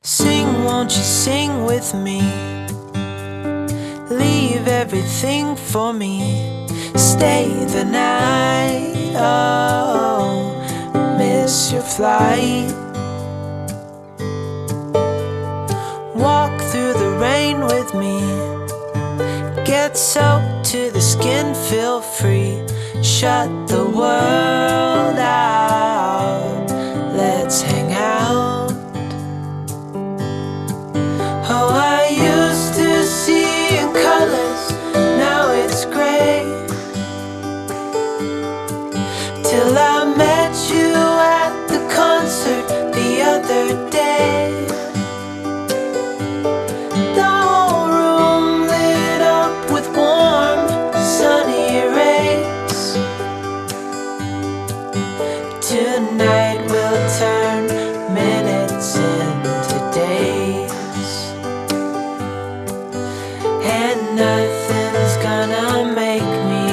Sing, won't you sing with me? Leave everything for me. Stay the night, oh, miss your flight. Walk through the rain with me. Get soaked to the skin, feel free. Shut the world out, let's hang out. Oh, I used to see in colors, now it's gray. Till I met you at the concert the other day. The whole room lit up with warm, sunny rays. Tonight we'll turn minutes into days. And nothing's gonna make me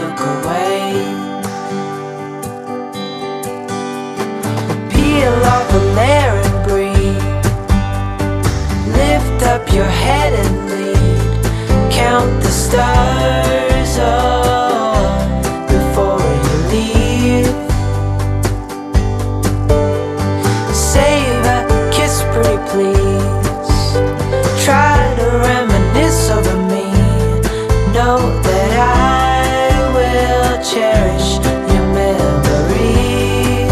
look away. Peel off a layer and breathe. Lift up your head and lead. Count the stars, oh, before you leave. Save a kiss, pretty please. Try to reminisce over me. Know that I will cherish your memories.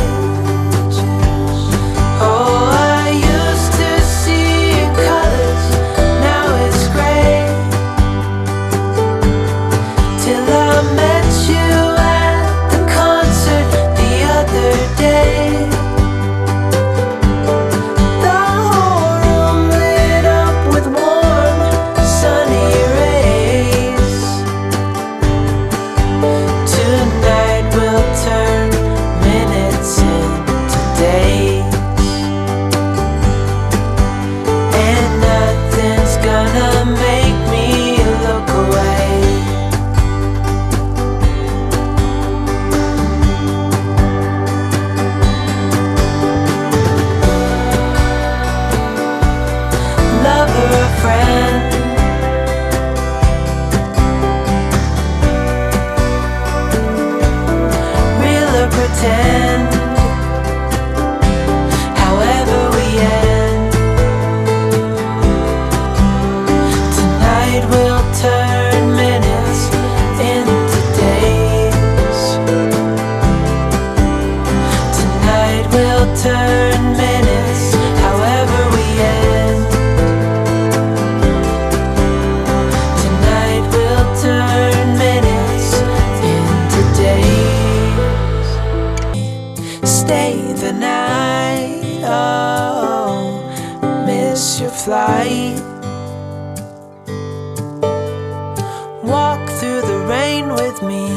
Oh, I used to see in colors, now it's gray. Till I met you at the concert the other day. The whole room lit up with warm, sunny rays. Tonight we'll turn minutes into days. And nothing's gonna make me look away. Lover or friend, real or pretend, however we end. Tonight we'll turn minutes into days. Tonight we'll turn minutes, however we end. Tonight we'll turn minutes into days. Stay the night, oh, miss your flight. Walk through the rain with me.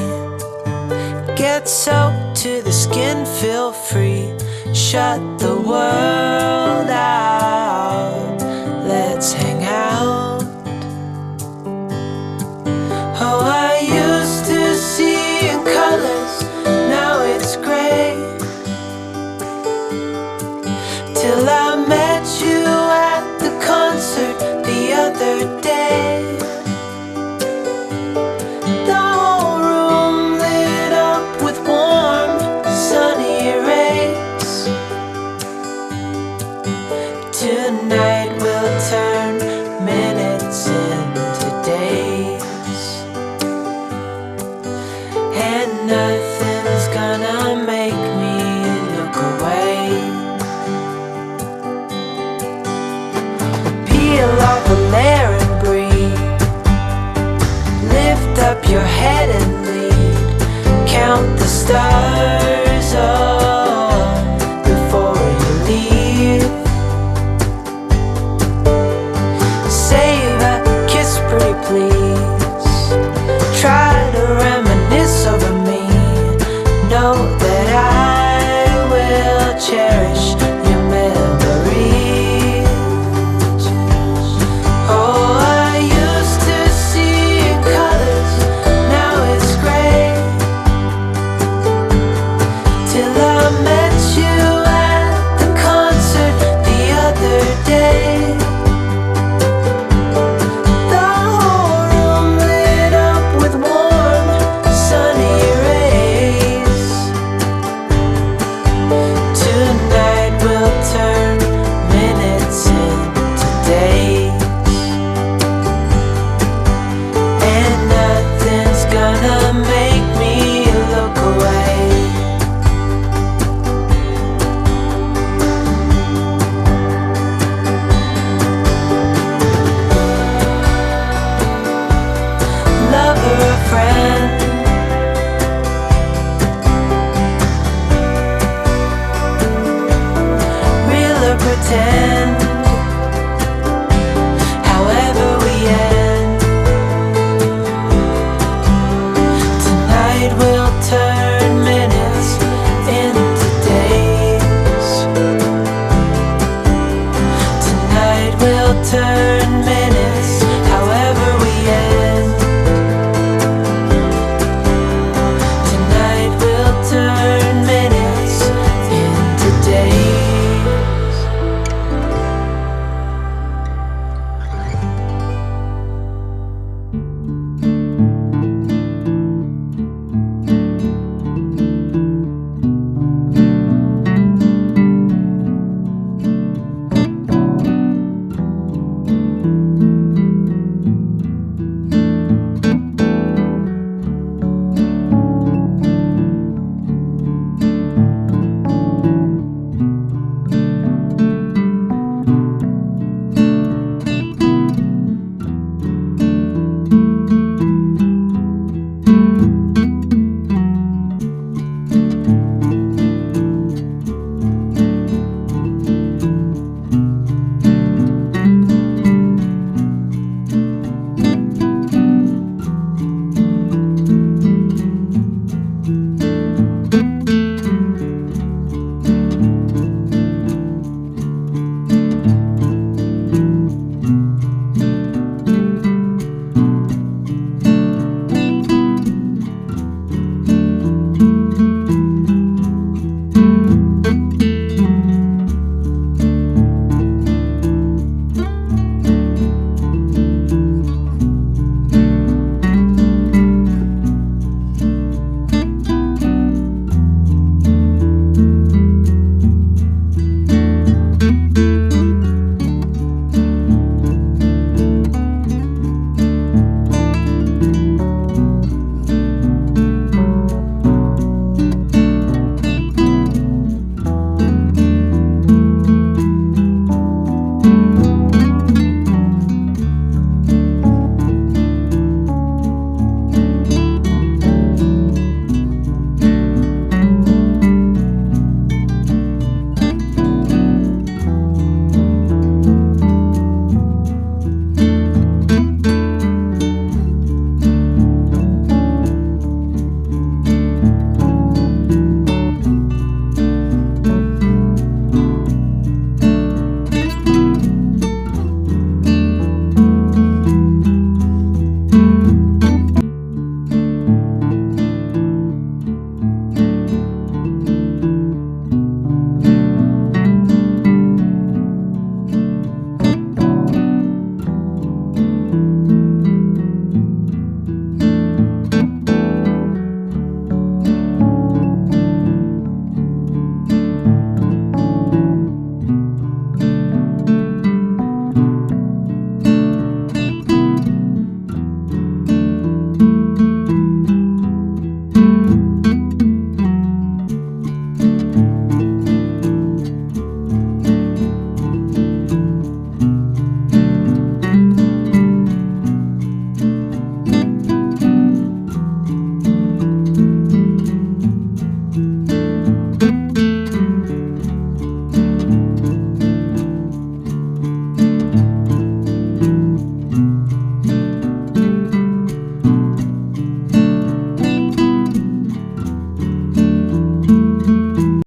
Get soaked to the skin, feel free. Shut the world out, let's hang out. Oh, I used to see in colors, now it's gray. Till I met you at the concert the other day. The whole room lit up with warm, sunny rays. Tonight we'll turn minutes into days. And nothing's gonna make me look away. Peel off a layer and breathe. Lift up your head and lead. Count the stars, oh, before you leave. Save a kiss, pretty please. Try to reminisce over me. Know that I will cherish your memories. Oh, I used to see in colors, now it's gray. return.